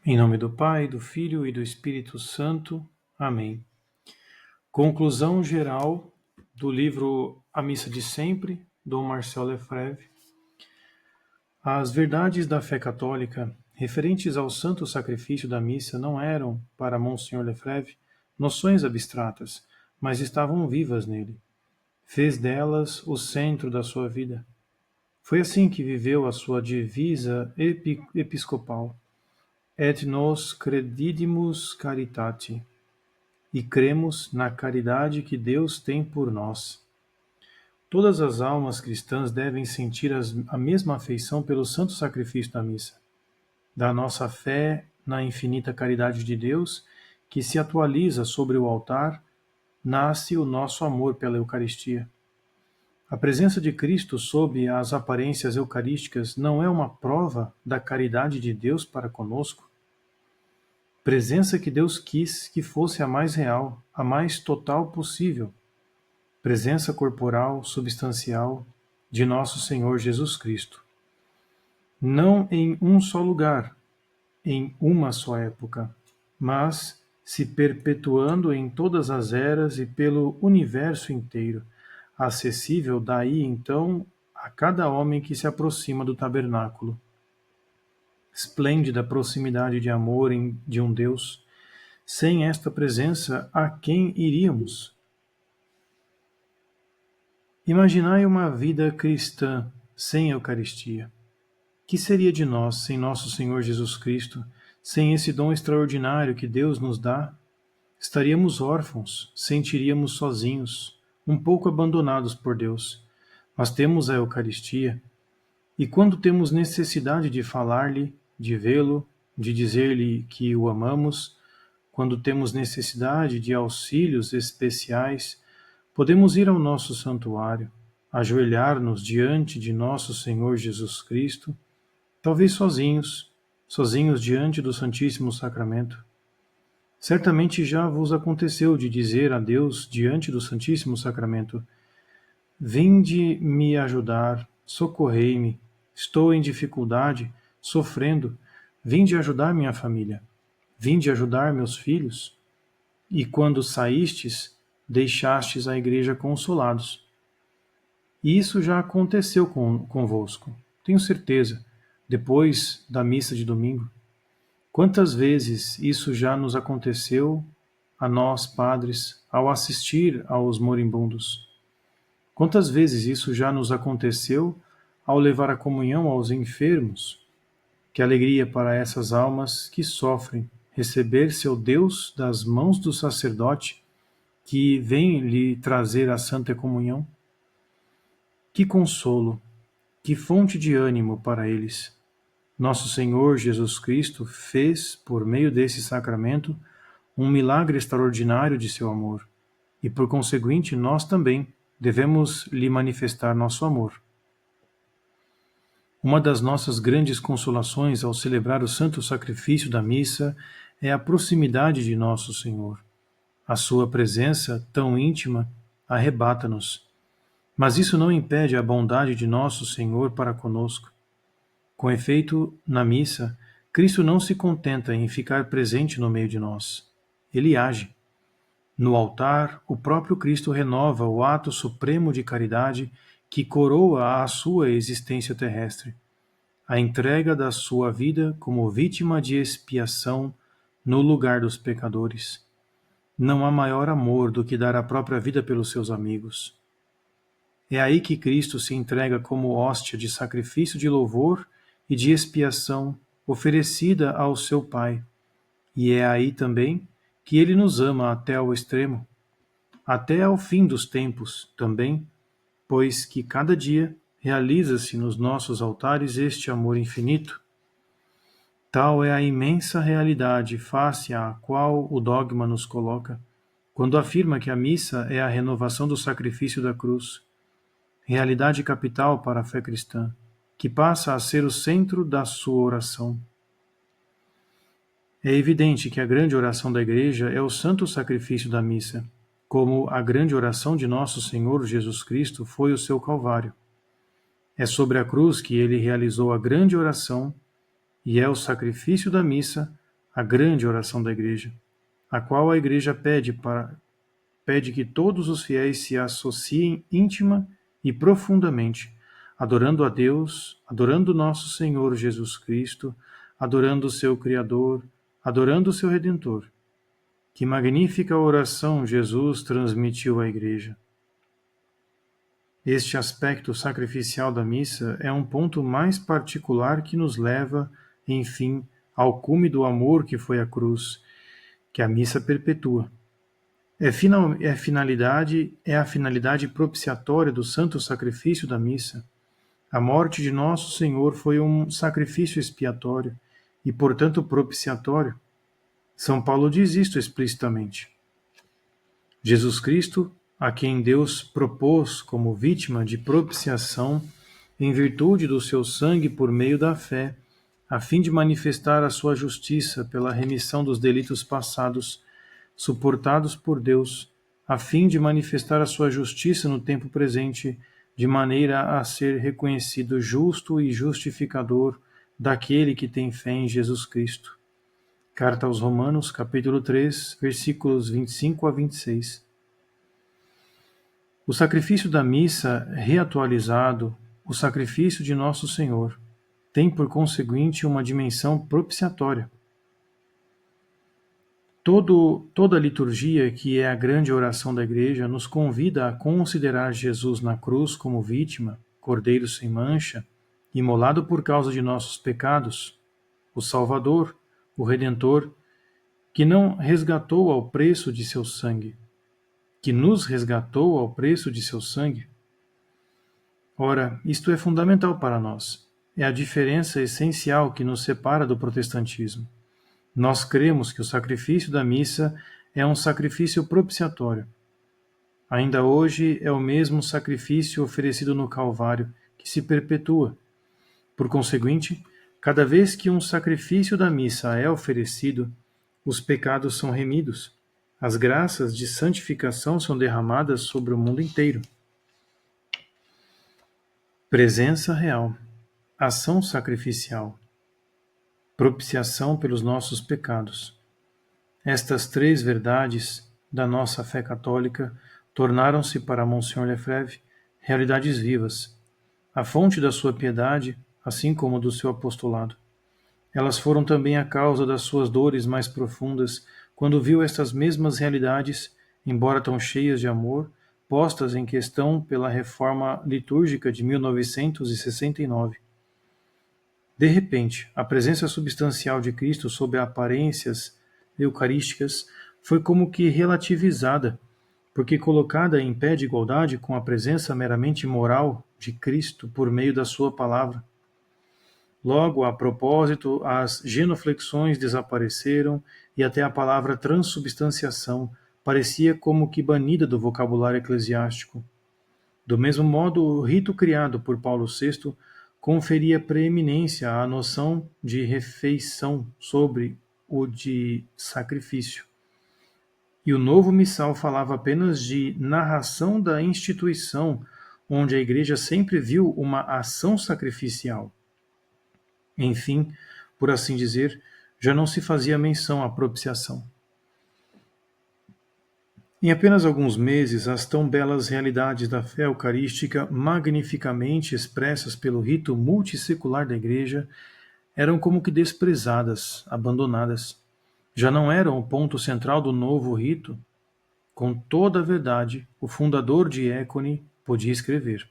Em nome do Pai, do Filho e do Espírito Santo. Amém. Conclusão geral do livro A Missa de Sempre, Dom Marcel Lefebvre. As verdades da fé católica referentes ao santo sacrifício da missa não eram, para Monsenhor Lefebvre, noções abstratas, mas estavam vivas nele. Fez delas o centro da sua vida. Foi assim que viveu a sua divisa episcopal. Et nos credidimus caritate. E cremos na caridade que Deus tem por nós. Todas as almas cristãs devem sentir a mesma afeição pelo santo sacrifício da missa. Da nossa fé na infinita caridade de Deus, que se atualiza sobre o altar, nasce o nosso amor pela Eucaristia. A presença de Cristo sob as aparências eucarísticas não é uma prova da caridade de Deus para conosco? Presença que Deus quis que fosse a mais real, a mais total possível. Presença corporal, substancial de nosso Senhor Jesus Cristo. Não em um só lugar, em uma só época, mas se perpetuando em todas as eras e pelo universo inteiro, acessível daí então a cada homem que se aproxima do tabernáculo. Esplêndida proximidade de amor de um Deus. Sem esta presença, a quem iríamos? Imaginai uma vida cristã sem Eucaristia. Que seria de nós sem nosso Senhor Jesus Cristo, sem esse dom extraordinário que Deus nos dá? Estaríamos órfãos, sentiríamos sozinhos, um pouco abandonados por Deus. Mas temos a Eucaristia, e quando temos necessidade de falar-lhe, de vê-lo, de dizer-lhe que o amamos, quando temos necessidade de auxílios especiais, podemos ir ao nosso santuário, ajoelhar-nos diante de nosso Senhor Jesus Cristo, talvez sozinhos diante do Santíssimo Sacramento. Certamente já vos aconteceu de dizer a Deus diante do Santíssimo Sacramento: Vinde me ajudar, socorrei-me, estou em dificuldade, sofrendo, vinde ajudar minha família. Vinde ajudar meus filhos? E quando saístes, deixastes a igreja consolados. E isso já aconteceu convosco, tenho certeza, depois da missa de domingo. Quantas vezes isso já nos aconteceu a nós, padres, ao assistir aos moribundos? Quantas vezes isso já nos aconteceu ao levar a comunhão aos enfermos? Que alegria para essas almas que sofrem receber seu Deus das mãos do sacerdote que vem lhe trazer a Santa Comunhão. Que consolo, que fonte de ânimo para eles. Nosso Senhor Jesus Cristo fez, por meio desse sacramento, um milagre extraordinário de seu amor, e por conseguinte nós também devemos lhe manifestar nosso amor. Uma das nossas grandes consolações ao celebrar o santo sacrifício da missa é a proximidade de nosso Senhor. A sua presença, tão íntima, arrebata-nos. Mas isso não impede a bondade de nosso Senhor para conosco. Com efeito, na missa, Cristo não se contenta em ficar presente no meio de nós. Ele age. No altar, o próprio Cristo renova o ato supremo de caridade que coroa a sua existência terrestre, a entrega da sua vida como vítima de expiação no lugar dos pecadores. Não há maior amor do que dar a própria vida pelos seus amigos. É aí que Cristo se entrega como hóstia de sacrifício de louvor e de expiação oferecida ao seu Pai. E é aí também que ele nos ama até ao extremo, até ao fim dos tempos também, pois que cada dia realiza-se nos nossos altares este amor infinito. Tal é a imensa realidade face à qual o dogma nos coloca, quando afirma que a missa é a renovação do sacrifício da cruz, realidade capital para a fé cristã, que passa a ser o centro da sua oração. É evidente que a grande oração da Igreja é o santo sacrifício da missa, como a grande oração de nosso Senhor Jesus Cristo foi o seu Calvário. É sobre a cruz que ele realizou a grande oração e é o sacrifício da missa a grande oração da Igreja, a qual a Igreja pede que todos os fiéis se associem íntima e profundamente, adorando a Deus, adorando nosso Senhor Jesus Cristo, adorando o seu Criador, adorando o seu Redentor. Que magnífica oração Jesus transmitiu à Igreja! Este aspecto sacrificial da missa é um ponto mais particular que nos leva, enfim, ao cume do amor que foi a cruz, que a missa perpetua. É a finalidade propiciatória do santo sacrifício da missa. A morte de nosso Senhor foi um sacrifício expiatório e, portanto, propiciatório. São Paulo diz isto explicitamente. Jesus Cristo, a quem Deus propôs como vítima de propiciação, em virtude do seu sangue por meio da fé, a fim de manifestar a sua justiça pela remissão dos delitos passados, suportados por Deus, a fim de manifestar a sua justiça no tempo presente, de maneira a ser reconhecido justo e justificador daquele que tem fé em Jesus Cristo. Carta aos Romanos, capítulo 3, versículos 25 a 26. O sacrifício da missa reatualizado, o sacrifício de Nosso Senhor, tem por conseguinte uma dimensão propiciatória. Toda a liturgia, que é a grande oração da Igreja, nos convida a considerar Jesus na cruz como vítima, cordeiro sem mancha, imolado por causa de nossos pecados, o Salvador, o Redentor, que não resgatou ao preço de seu sangue, que nos resgatou ao preço de seu sangue. Ora, isto é fundamental para nós. É a diferença essencial que nos separa do protestantismo. Nós cremos que o sacrifício da missa é um sacrifício propiciatório. Ainda hoje é o mesmo sacrifício oferecido no Calvário, que se perpetua. Por conseguinte, cada vez que um sacrifício da missa é oferecido, os pecados são remidos, as graças de santificação são derramadas sobre o mundo inteiro. Presença real, ação sacrificial, propiciação pelos nossos pecados. Estas três verdades da nossa fé católica tornaram-se para Monsignor Lefebvre realidades vivas, a fonte da sua piedade, assim como do seu apostolado. Elas foram também a causa das suas dores mais profundas, quando viu estas mesmas realidades, embora tão cheias de amor, postas em questão pela reforma litúrgica de 1969. De repente, a presença substancial de Cristo sob aparências eucarísticas foi como que relativizada, porque colocada em pé de igualdade com a presença meramente moral de Cristo por meio da sua palavra. Logo, a propósito, as genuflexões desapareceram e até a palavra transubstanciação parecia como que banida do vocabulário eclesiástico. Do mesmo modo, o rito criado por Paulo VI conferia preeminência à noção de refeição sobre o de sacrifício. E o novo missal falava apenas de narração da instituição, onde a Igreja sempre viu uma ação sacrificial. Enfim, por assim dizer, já não se fazia menção à propiciação. Em apenas alguns meses, as tão belas realidades da fé eucarística, magnificamente expressas pelo rito multissecular da Igreja, eram como que desprezadas, abandonadas. Já não eram o ponto central do novo rito. Com toda a verdade, o fundador de Écone podia escrever.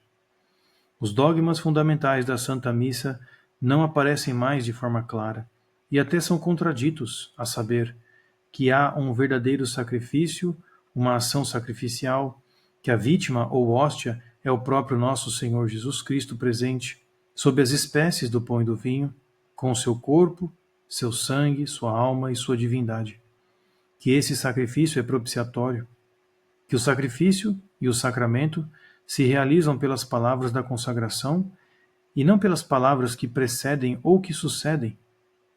Os dogmas fundamentais da Santa Missa não aparecem mais de forma clara, e até são contraditos, a saber, que há um verdadeiro sacrifício, uma ação sacrificial, que a vítima ou hóstia é o próprio nosso Senhor Jesus Cristo presente, sob as espécies do pão e do vinho, com o seu corpo, seu sangue, sua alma e sua divindade. Que esse sacrifício é propiciatório, que o sacrifício e o sacramento se realizam pelas palavras da consagração e não pelas palavras que precedem ou que sucedem,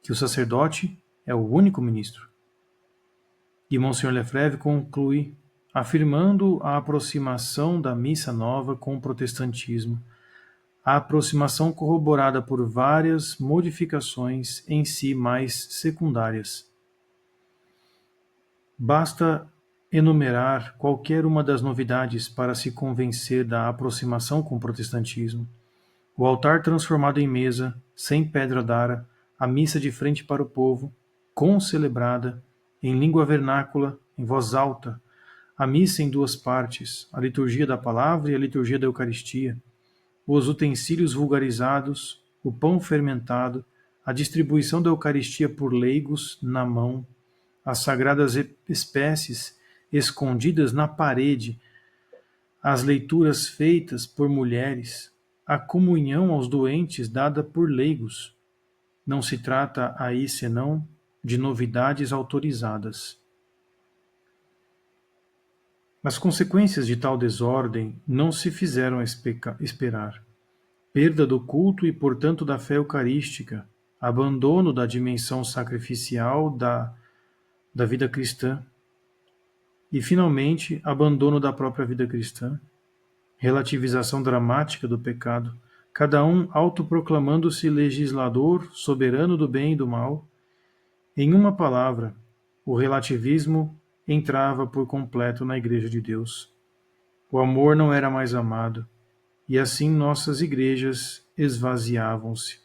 que o sacerdote é o único ministro. E Monsignor Lefebvre conclui afirmando a aproximação da missa nova com o protestantismo, a aproximação corroborada por várias modificações em si mais secundárias. Basta enumerar qualquer uma das novidades para se convencer da aproximação com o protestantismo. O altar transformado em mesa, sem pedra d'ara, a missa de frente para o povo, concelebrada, em língua vernácula, em voz alta, a missa em duas partes, a liturgia da palavra e a liturgia da Eucaristia, os utensílios vulgarizados, o pão fermentado, a distribuição da Eucaristia por leigos na mão, as sagradas espécies escondidas na parede, as leituras feitas por mulheres, a comunhão aos doentes dada por leigos. Não se trata aí senão de novidades autorizadas. As consequências de tal desordem não se fizeram esperar. Perda do culto e, portanto, da fé eucarística, abandono da dimensão sacrificial da vida cristã e, finalmente, abandono da própria vida cristã, relativização dramática do pecado, cada um autoproclamando-se legislador soberano do bem e do mal. Em uma palavra, o relativismo entrava por completo na Igreja de Deus. O amor não era mais amado, e assim nossas igrejas esvaziavam-se.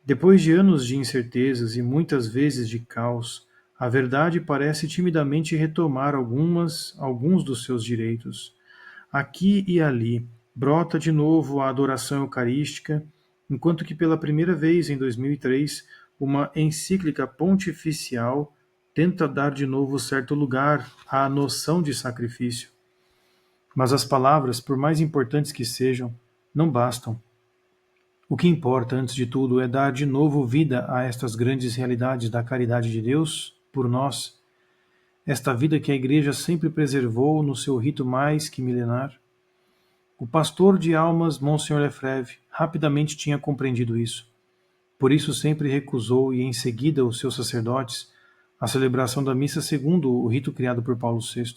Depois de anos de incertezas e muitas vezes de caos, a verdade parece timidamente retomar alguns dos seus direitos. Aqui e ali brota de novo a adoração eucarística, enquanto que pela primeira vez em 2003, uma encíclica pontificial tenta dar de novo certo lugar à noção de sacrifício. Mas as palavras, por mais importantes que sejam, não bastam. O que importa, antes de tudo, é dar de novo vida a estas grandes realidades da caridade de Deus por nós, esta vida que a Igreja sempre preservou no seu rito mais que milenar. O pastor de almas, Monsenhor Lefebvre, rapidamente tinha compreendido isso. Por isso sempre recusou, e em seguida os seus sacerdotes, a celebração da missa segundo o rito criado por Paulo VI,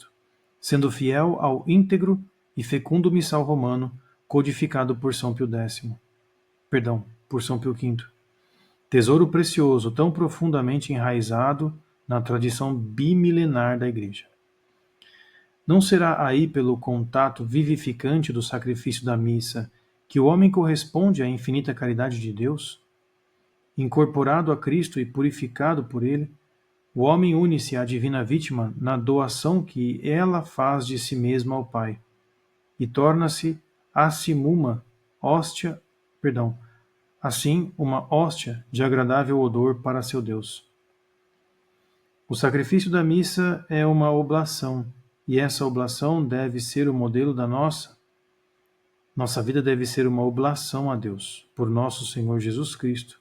sendo fiel ao íntegro e fecundo missal romano codificado por São Pio X. Por São Pio V. Tesouro precioso, tão profundamente enraizado na tradição bimilenar da Igreja. Não será aí pelo contato vivificante do sacrifício da missa que o homem corresponde à infinita caridade de Deus? Incorporado a Cristo e purificado por Ele, o homem une-se à divina vítima na doação que ela faz de si mesma ao Pai e torna-se assim uma hóstia de agradável odor para seu Deus. O sacrifício da missa é uma oblação, e essa oblação deve ser o modelo da nossa. Nossa vida deve ser uma oblação a Deus, por nosso Senhor Jesus Cristo.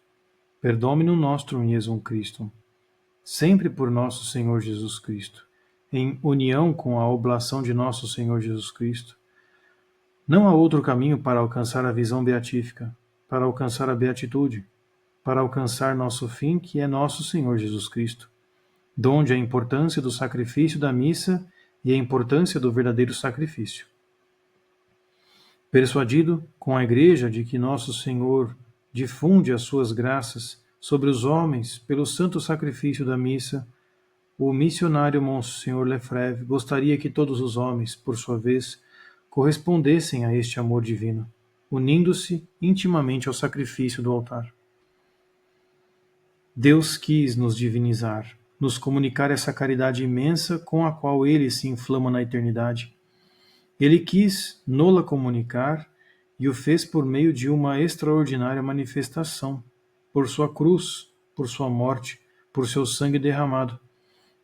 Per Dominum nostrum Iesum Christum. Sempre por nosso Senhor Jesus Cristo, em união com a oblação de nosso Senhor Jesus Cristo. Não há outro caminho para alcançar a visão beatífica, para alcançar a beatitude, para alcançar nosso fim, que é nosso Senhor Jesus Cristo, donde a importância do sacrifício da missa e a importância do verdadeiro sacrifício. Persuadido com a Igreja de que nosso Senhor difunde as suas graças sobre os homens pelo santo sacrifício da missa, o missionário Monsenhor Lefebvre gostaria que todos os homens, por sua vez, correspondessem a este amor divino, unindo-se intimamente ao sacrifício do altar. Deus quis nos divinizar, nos comunicar essa caridade imensa com a qual Ele se inflama na eternidade. Ele quis nola comunicar e o fez por meio de uma extraordinária manifestação, por sua cruz, por sua morte, por seu sangue derramado.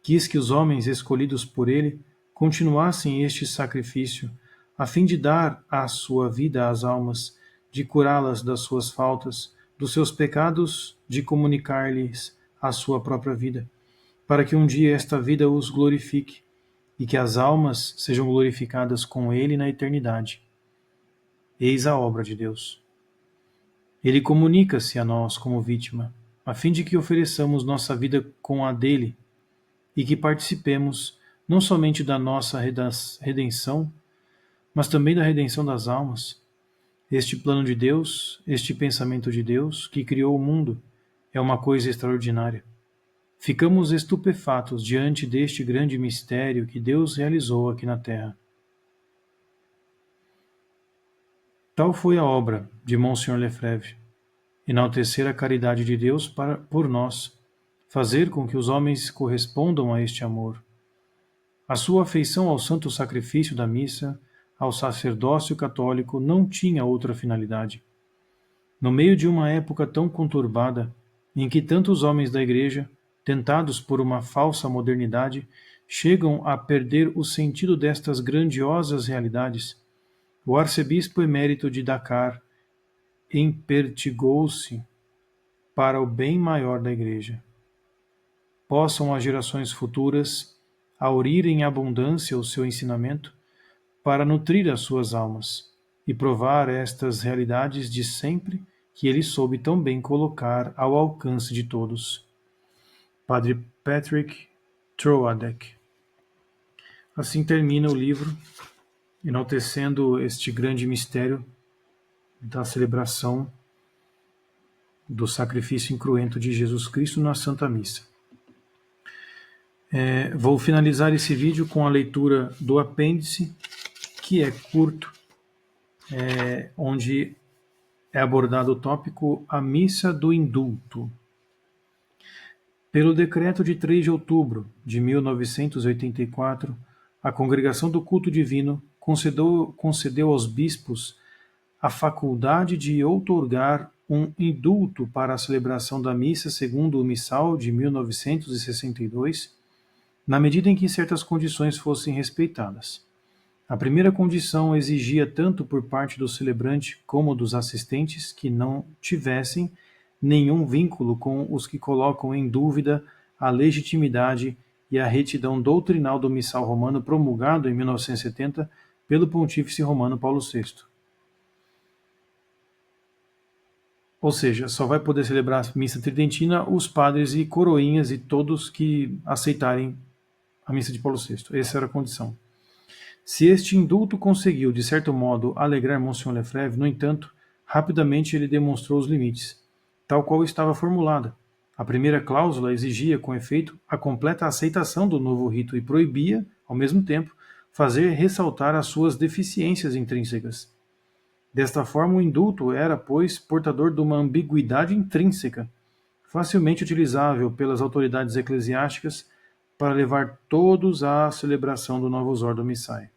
Quis que os homens escolhidos por Ele continuassem este sacrifício, a fim de dar a sua vida às almas, de curá-las das suas faltas, dos seus pecados, de comunicar-lhes a sua própria vida, para que um dia esta vida os glorifique e que as almas sejam glorificadas com Ele na eternidade. Eis a obra de Deus. Ele comunica-se a nós como vítima, a fim de que ofereçamos nossa vida com a dele e que participemos não somente da nossa redenção, mas também da redenção das almas. Este plano de Deus, este pensamento de Deus que criou o mundo, é uma coisa extraordinária. Ficamos estupefatos diante deste grande mistério que Deus realizou aqui na terra. Tal foi a obra de Monseigneur Lefebvre, enaltecer a caridade de Deus por nós, fazer com que os homens correspondam a este amor. A sua afeição ao santo sacrifício da missa, ao sacerdócio católico, não tinha outra finalidade. No meio de uma época tão conturbada, em que tantos homens da Igreja, tentados por uma falsa modernidade, chegam a perder o sentido destas grandiosas realidades, o arcebispo emérito de Dakar empertigou-se para o bem maior da Igreja. Possam as gerações futuras aurir em abundância o seu ensinamento para nutrir as suas almas e provar estas realidades de sempre que ele soube tão bem colocar ao alcance de todos. Padre Patrick Troadec. Assim termina o livro, enaltecendo este grande mistério da celebração do sacrifício incruento de Jesus Cristo na Santa Missa. Vou finalizar esse vídeo com a leitura do apêndice, que é curto, onde é abordado o tópico A Missa do Indulto. Pelo decreto de 3 de outubro de 1984, a Congregação do Culto Divino concedeu aos bispos a faculdade de outorgar um indulto para a celebração da missa segundo o Missal de 1962, na medida em que certas condições fossem respeitadas. A primeira condição exigia tanto por parte do celebrante como dos assistentes que não tivessem nenhum vínculo com os que colocam em dúvida a legitimidade e a retidão doutrinal do missal romano promulgado em 1970 pelo Pontífice Romano Paulo VI. Ou seja, só vai poder celebrar a missa tridentina os padres e coroinhas e todos que aceitarem a missa de Paulo VI. Essa era a condição. Se este indulto conseguiu, de certo modo, alegrar Monseigneur Lefebvre, no entanto, rapidamente ele demonstrou os limites, tal qual estava formulada. A primeira cláusula exigia, com efeito, a completa aceitação do novo rito e proibia, ao mesmo tempo, fazer ressaltar as suas deficiências intrínsecas. Desta forma, o indulto era, pois, portador de uma ambiguidade intrínseca, facilmente utilizável pelas autoridades eclesiásticas para levar todos à celebração do Novus Ordo Missae.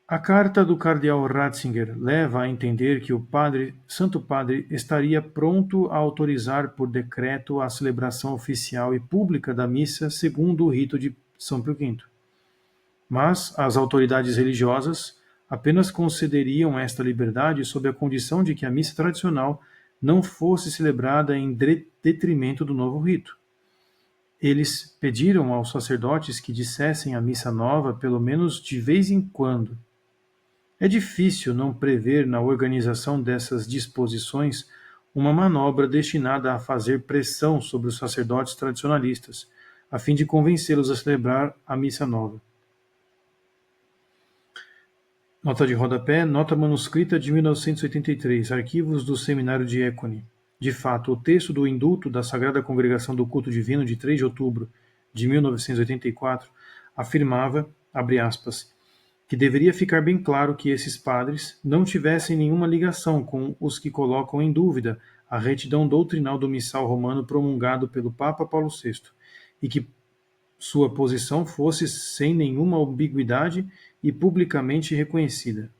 A carta do cardeal Ratzinger leva a entender que o Santo Padre estaria pronto a autorizar por decreto a celebração oficial e pública da missa segundo o rito de São Pio V. Mas as autoridades religiosas apenas concederiam esta liberdade sob a condição de que a missa tradicional não fosse celebrada em detrimento do novo rito. Eles pediram aos sacerdotes que dissessem a missa nova pelo menos de vez em quando. É difícil não prever na organização dessas disposições uma manobra destinada a fazer pressão sobre os sacerdotes tradicionalistas, a fim de convencê-los a celebrar a missa nova. Nota de rodapé, nota manuscrita de 1983, arquivos do Seminário de Écone. De fato, o texto do indulto da Sagrada Congregação do Culto Divino de 3 de outubro de 1984 afirmava, abre aspas, que deveria ficar bem claro que esses padres não tivessem nenhuma ligação com os que colocam em dúvida a retidão doutrinal do missal romano promulgado pelo Papa Paulo VI, e que sua posição fosse sem nenhuma ambiguidade e publicamente reconhecida.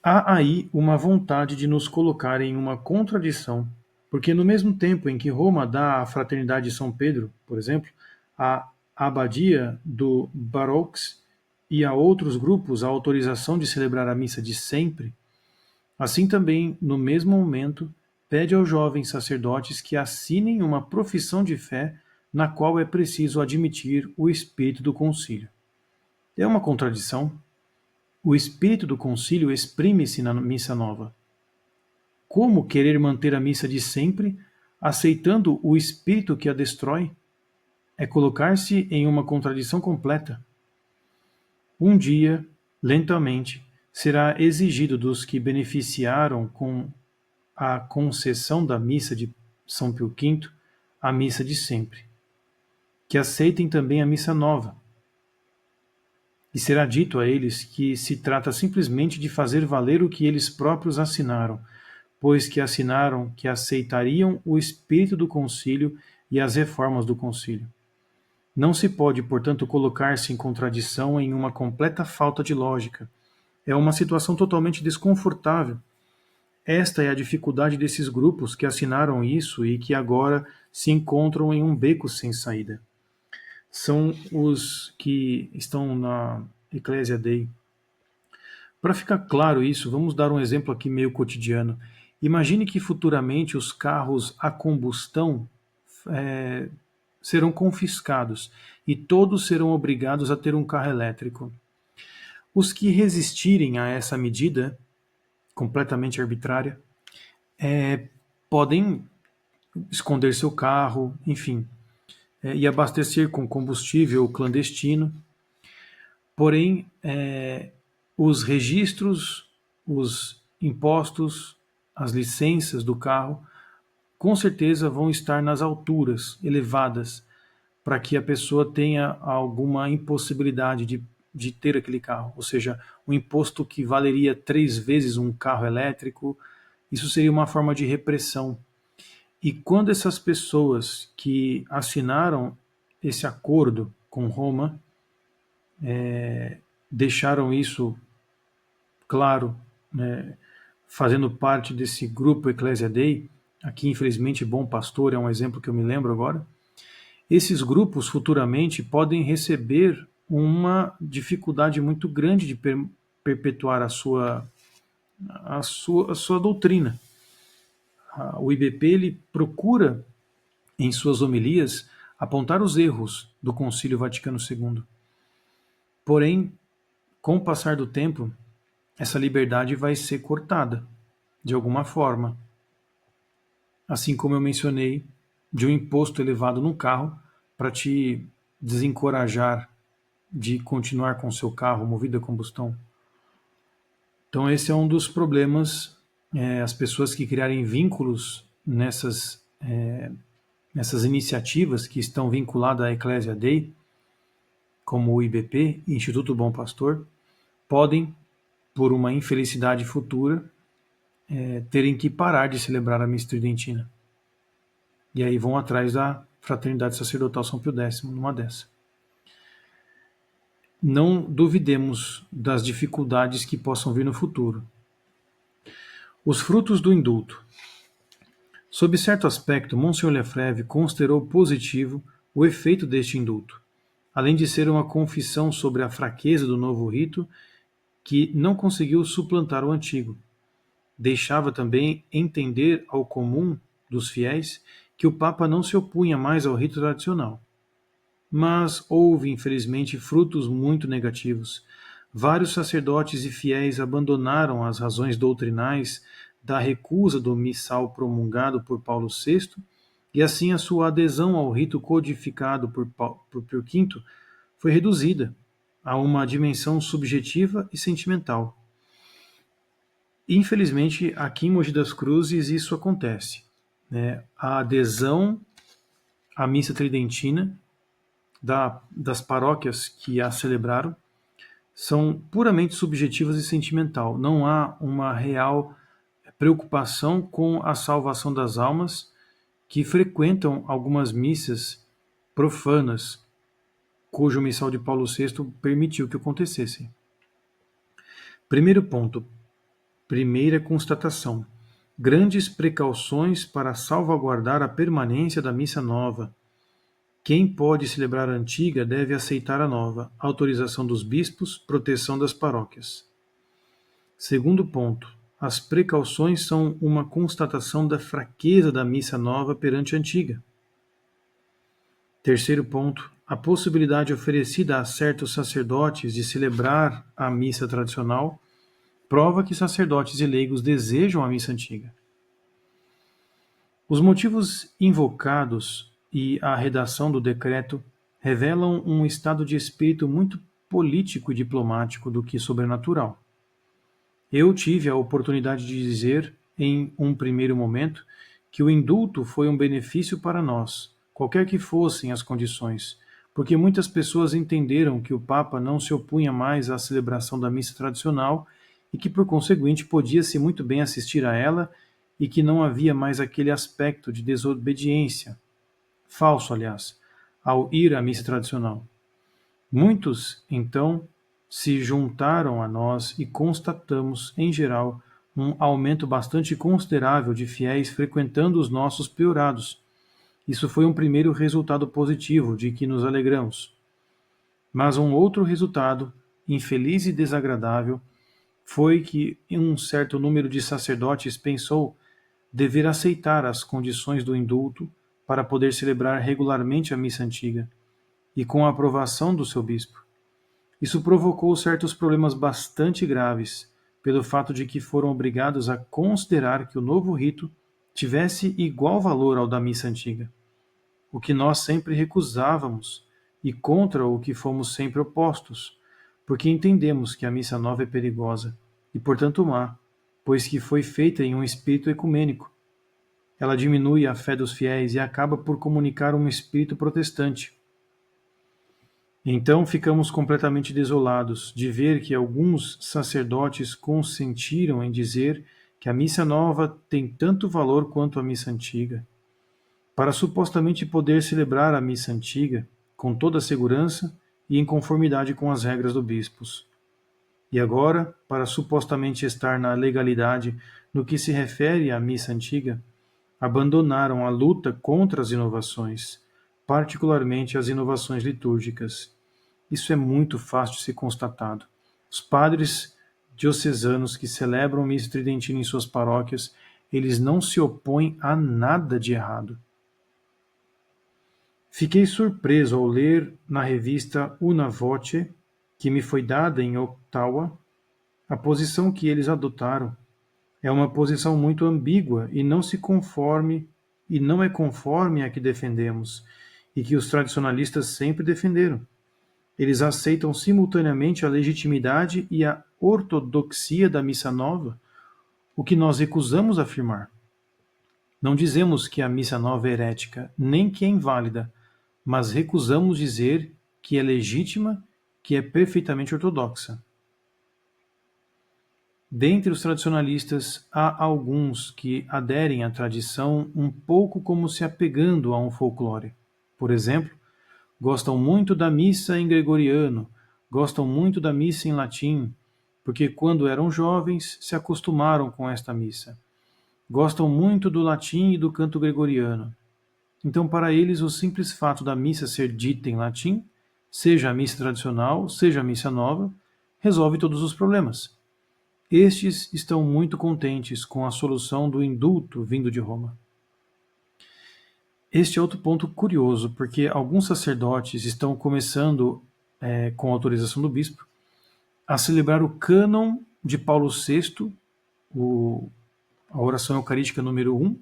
Há aí uma vontade de nos colocar em uma contradição, porque no mesmo tempo em que Roma dá à Fraternidade de São Pedro, por exemplo, a abadia do Baroques e a outros grupos a autorização de celebrar a missa de sempre, assim também, no mesmo momento, pede aos jovens sacerdotes que assinem uma profissão de fé na qual é preciso admitir o espírito do concílio. É uma contradição. O espírito do concílio exprime-se na missa nova. Como querer manter a missa de sempre, aceitando o espírito que a destrói? É colocar-se em uma contradição completa. Um dia, lentamente, será exigido dos que beneficiaram com a concessão da missa de São Pio V a missa de sempre, que aceitem também a missa nova. E será dito a eles que se trata simplesmente de fazer valer o que eles próprios assinaram, pois que assinaram que aceitariam o espírito do concílio e as reformas do concílio. Não se pode, portanto, colocar-se em contradição em uma completa falta de lógica. É uma situação totalmente desconfortável. Esta é a dificuldade desses grupos que assinaram isso e que agora se encontram em um beco sem saída. São os que estão na Ecclesia Dei. Para ficar claro isso, vamos dar um exemplo aqui meio cotidiano. Imagine que futuramente os carros a combustão serão confiscados e todos serão obrigados a ter um carro elétrico. Os que resistirem a essa medida, completamente arbitrária, podem esconder seu carro, enfim, e abastecer com combustível clandestino. Porém, os registros, os impostos, as licenças do carro, com certeza vão estar nas alturas elevadas, para que a pessoa tenha alguma impossibilidade de ter aquele carro. Ou seja, um imposto que valeria 3 vezes um carro elétrico, isso seria uma forma de repressão. E quando essas pessoas que assinaram esse acordo com Roma deixaram isso claro, né, fazendo parte desse grupo Ecclesia Dei, aqui infelizmente Bom Pastor é um exemplo que eu me lembro agora, esses grupos futuramente podem receber uma dificuldade muito grande de perpetuar a sua doutrina. O IBP ele procura, em suas homilias, apontar os erros do Concílio Vaticano II. Porém, com o passar do tempo, essa liberdade vai ser cortada, de alguma forma. Assim como eu mencionei, de um imposto elevado no carro para te desencorajar de continuar com seu carro movido a combustão. Então esse é um dos problemas, as pessoas que criarem vínculos nessas iniciativas que estão vinculadas à Ecclesia Dei, como o IBP, Instituto Bom Pastor, podem, por uma infelicidade futura, terem que parar de celebrar a missa tridentina. E aí vão atrás da Fraternidade Sacerdotal São Pio X, numa dessa. Não duvidemos das dificuldades que possam vir no futuro. Os frutos do indulto. Sob certo aspecto, Monsieur Lefebvre considerou positivo o efeito deste indulto, além de ser uma confissão sobre a fraqueza do novo rito que não conseguiu suplantar o antigo. Deixava também entender ao comum dos fiéis que o Papa não se opunha mais ao rito tradicional. Mas houve, infelizmente, frutos muito negativos. Vários sacerdotes e fiéis abandonaram as razões doutrinais da recusa do missal promulgado por Paulo VI, e assim a sua adesão ao rito codificado por Pio V foi reduzida a uma dimensão subjetiva e sentimental. Infelizmente, aqui em Mogi das Cruzes isso acontece. A adesão à missa tridentina das paróquias que a celebraram são puramente subjetivas e sentimental. Não há uma real preocupação com a salvação das almas que frequentam algumas missas profanas, cujo missal de Paulo VI permitiu que acontecessem. Primeiro ponto. Primeira constatação. Grandes precauções para salvaguardar a permanência da missa nova. Quem pode celebrar a antiga deve aceitar a nova. Autorização dos bispos, proteção das paróquias. Segundo ponto. As precauções são uma constatação da fraqueza da missa nova perante a antiga. Terceiro ponto. A possibilidade oferecida a certos sacerdotes de celebrar a missa tradicional prova que sacerdotes e leigos desejam a missa antiga. Os motivos invocados e a redação do decreto revelam um estado de espírito muito político e diplomático do que sobrenatural. Eu tive a oportunidade de dizer em um primeiro momento, que o indulto foi um benefício para nós, qualquer que fossem as condições, porque muitas pessoas entenderam que o Papa não se opunha mais à celebração da missa tradicional e que, por conseguinte, podia-se muito bem assistir a ela e que não havia mais aquele aspecto de desobediência, falso, aliás, ao ir à missa tradicional. Muitos, então, se juntaram a nós e constatamos, em geral, um aumento bastante considerável de fiéis frequentando os nossos priorados. Isso foi um primeiro resultado positivo de que nos alegramos. Mas um outro resultado, infeliz e desagradável, foi que um certo número de sacerdotes pensou dever aceitar as condições do indulto para poder celebrar regularmente a missa antiga, e com a aprovação do seu bispo. Isso provocou certos problemas bastante graves, pelo fato de que foram obrigados a considerar que o novo rito tivesse igual valor ao da missa antiga, o que nós sempre recusávamos e contra o que fomos sempre opostos, porque entendemos que a missa nova é perigosa e, portanto, má, pois que foi feita em um espírito ecumênico. Ela diminui a fé dos fiéis e acaba por comunicar um espírito protestante. Então ficamos completamente desolados de ver que alguns sacerdotes consentiram em dizer que a missa nova tem tanto valor quanto a missa antiga, para supostamente poder celebrar a missa antiga com toda a segurança e em conformidade com as regras do bispos. E agora, para supostamente estar na legalidade no que se refere à missa antiga, abandonaram a luta contra as inovações, particularmente as inovações litúrgicas. Isso é muito fácil de ser constatado. Os padres diocesanos que celebram missa tridentina em suas paróquias, eles não se opõem a nada de errado. Fiquei surpreso ao ler na revista Una Voce, que me foi dada em Ottawa, a posição que eles adotaram. É uma posição muito ambígua e não é conforme a que defendemos e que os tradicionalistas sempre defenderam. Eles aceitam simultaneamente a legitimidade e a ortodoxia da missa nova, o que nós recusamos afirmar. Não dizemos que a missa nova é herética, nem que é inválida, mas recusamos dizer que é legítima, que é perfeitamente ortodoxa. Dentre os tradicionalistas, há alguns que aderem à tradição um pouco como se apegando a um folclore. Por exemplo, gostam muito da missa em gregoriano, gostam muito da missa em latim, porque quando eram jovens se acostumaram com esta missa. Gostam muito do latim e do canto gregoriano. Então, para eles, o simples fato da missa ser dita em latim, seja a missa tradicional, seja a missa nova, resolve todos os problemas. Estes estão muito contentes com a solução do indulto vindo de Roma. Este é outro ponto curioso, porque alguns sacerdotes estão começando, com autorização do bispo, a celebrar o cânon de Paulo VI, a oração eucarística número 1,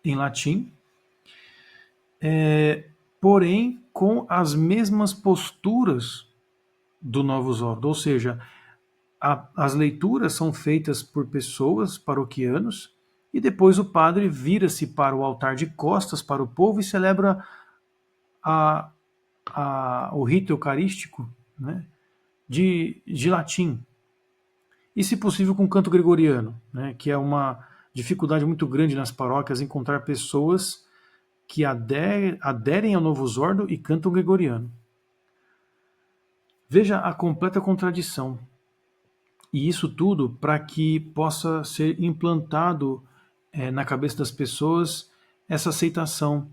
em latim, porém com as mesmas posturas do Novus Ordo, ou seja, as leituras são feitas por pessoas, paroquianos, e depois o padre vira-se para o altar de costas para o povo e celebra o rito eucarístico, né, de latim. E, se possível, com canto gregoriano, né, que é uma dificuldade muito grande nas paróquias encontrar pessoas que aderem ao Novus Ordo e cantam gregoriano. Veja a completa contradição. E isso tudo para que possa ser implantado na cabeça das pessoas essa aceitação.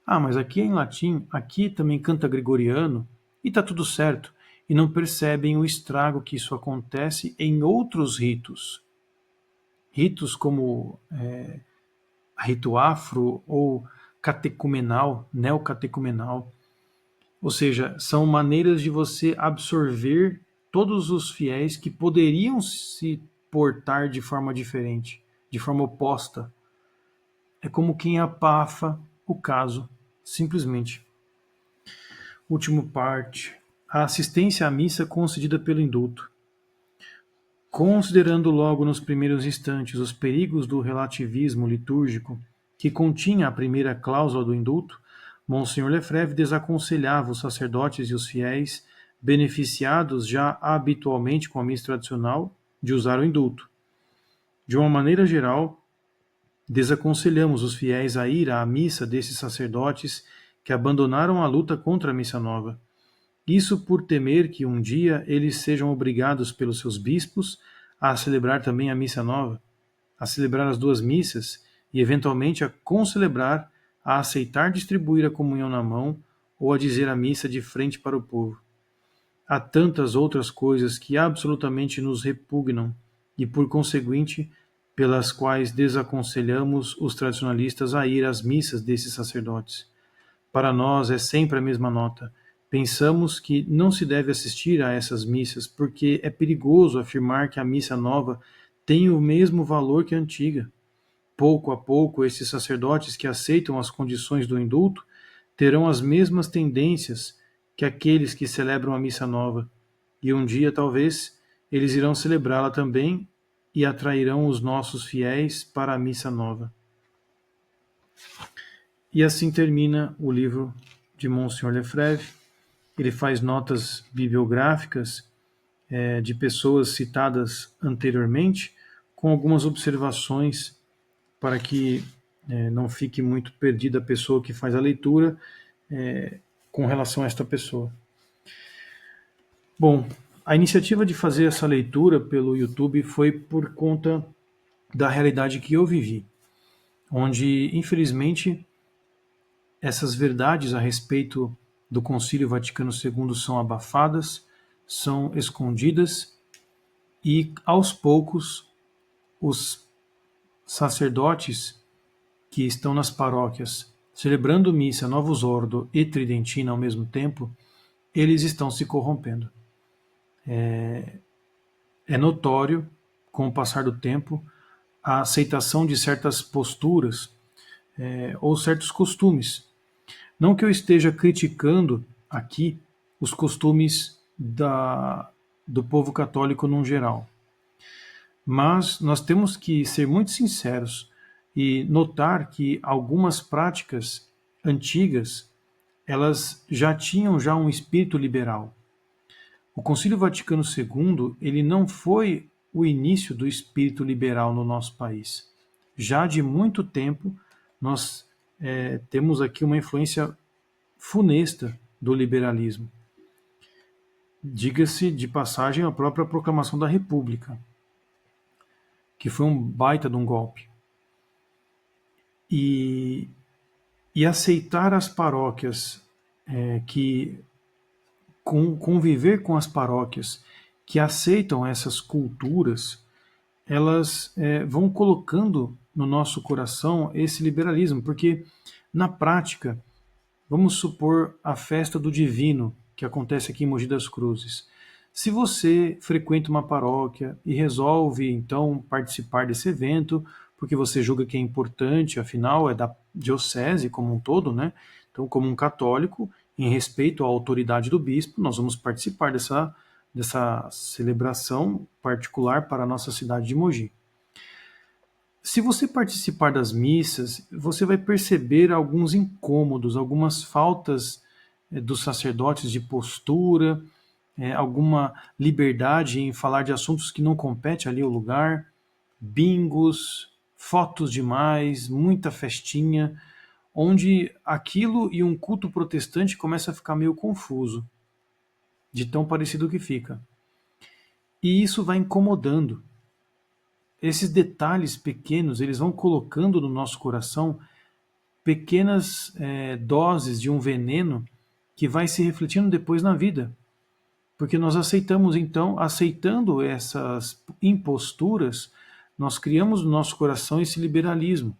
Ah, mas aqui é em latim, aqui também canta gregoriano, e está tudo certo. E não percebem o estrago que isso acontece em outros ritos. Ritos como rito afro ou catecumenal, neocatecumenal. Ou seja, são maneiras de você absorver todos os fiéis que poderiam se portar de forma diferente, de forma oposta. É como quem abafa o caso, simplesmente. Último parte. A assistência à missa concedida pelo indulto. Considerando logo nos primeiros instantes os perigos do relativismo litúrgico, que continha a primeira cláusula do indulto, Monsenhor Lefebvre desaconselhava os sacerdotes e os fiéis, beneficiados já habitualmente com a missa tradicional, de usar o indulto. De uma maneira geral, desaconselhamos os fiéis a ir à missa desses sacerdotes que abandonaram a luta contra a missa nova. Isso por temer que um dia eles sejam obrigados pelos seus bispos a celebrar também a missa nova, a celebrar as duas missas e eventualmente a concelebrar, a aceitar distribuir a comunhão na mão ou a dizer a missa de frente para o povo. Há tantas outras coisas que absolutamente nos repugnam e, por conseguinte, pelas quais desaconselhamos os tradicionalistas a ir às missas desses sacerdotes. Para nós é sempre a mesma nota. Pensamos que não se deve assistir a essas missas porque é perigoso afirmar que a missa nova tem o mesmo valor que a antiga. Pouco a pouco, esses sacerdotes que aceitam as condições do indulto terão as mesmas tendências que aqueles que celebram a missa nova, e um dia, talvez, eles irão celebrá-la também e atrairão os nossos fiéis para a missa nova. E assim termina o livro de Monsenhor Lefebvre. Ele faz notas bibliográficas de pessoas citadas anteriormente, com algumas observações para que não fique muito perdida a pessoa que faz a leitura com relação a esta pessoa. Bom, a iniciativa de fazer essa leitura pelo YouTube foi por conta da realidade que eu vivi, onde, infelizmente, essas verdades a respeito do Concílio Vaticano II são abafadas, são escondidas e, aos poucos, os sacerdotes que estão nas paróquias celebrando missa Novus Ordo e Tridentina ao mesmo tempo, eles estão se corrompendo. É notório, com o passar do tempo, a aceitação de certas posturas ou certos costumes. Não que eu esteja criticando aqui os costumes do povo católico num geral, mas nós temos que ser muito sinceros e notar que algumas práticas antigas elas já tinham um espírito liberal. O Concílio Vaticano II ele não foi o início do espírito liberal no nosso país. Já de muito tempo nós temos aqui uma influência funesta do liberalismo. Diga-se de passagem a própria proclamação da República, que foi um baita de um golpe. E aceitar as paróquias, conviver com as paróquias que aceitam essas culturas, elas vão colocando no nosso coração esse liberalismo, porque na prática, vamos supor a festa do Divino, que acontece aqui em Mogi das Cruzes. Se você frequenta uma paróquia e resolve, então, participar desse evento, porque você julga que é importante, afinal, é da diocese como um todo, né? Então, como um católico, em respeito à autoridade do bispo, nós vamos participar dessa celebração particular para a nossa cidade de Mogi. Se você participar das missas, você vai perceber alguns incômodos, algumas faltas dos sacerdotes de postura, alguma liberdade em falar de assuntos que não compete ali ao lugar, bingos, fotos demais, muita festinha, onde aquilo e um culto protestante começa a ficar meio confuso, de tão parecido que fica. E isso vai incomodando. Esses detalhes pequenos, eles vão colocando no nosso coração pequenas doses de um veneno que vai se refletindo depois na vida. Porque nós aceitamos, então, aceitando essas imposturas, nós criamos no nosso coração esse liberalismo.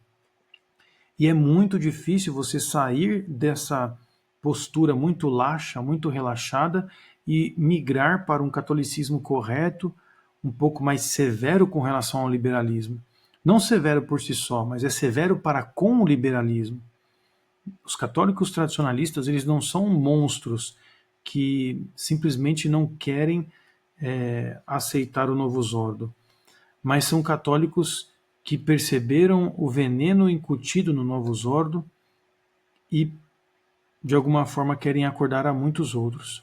E é muito difícil você sair dessa postura muito laxa, muito relaxada e migrar para um catolicismo correto, um pouco mais severo com relação ao liberalismo. Não severo por si só, mas é severo para com o liberalismo. Os católicos tradicionalistas, eles não são monstros que simplesmente não querem aceitar o Novus Ordo, mas são católicos que perceberam o veneno incutido no Novus Ordo e, de alguma forma, querem acordar a muitos outros.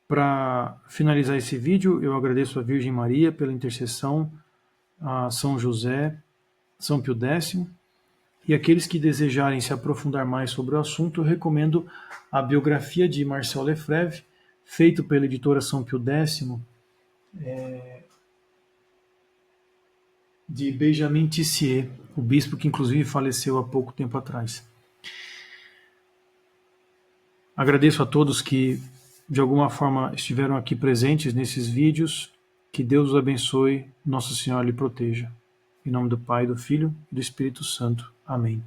Para finalizar esse vídeo, eu agradeço a Virgem Maria pela intercessão, a São José, São Pio X, e aqueles que desejarem se aprofundar mais sobre o assunto, eu recomendo a biografia de Marcel Lefebvre, feito pela editora São Pio X, de Benjamin Tissier, o bispo que inclusive faleceu há pouco tempo atrás. Agradeço a todos que de alguma forma estiveram aqui presentes nesses vídeos. Que Deus os abençoe, Nossa Senhora lhe proteja. Em nome do Pai, do Filho e do Espírito Santo. Amém.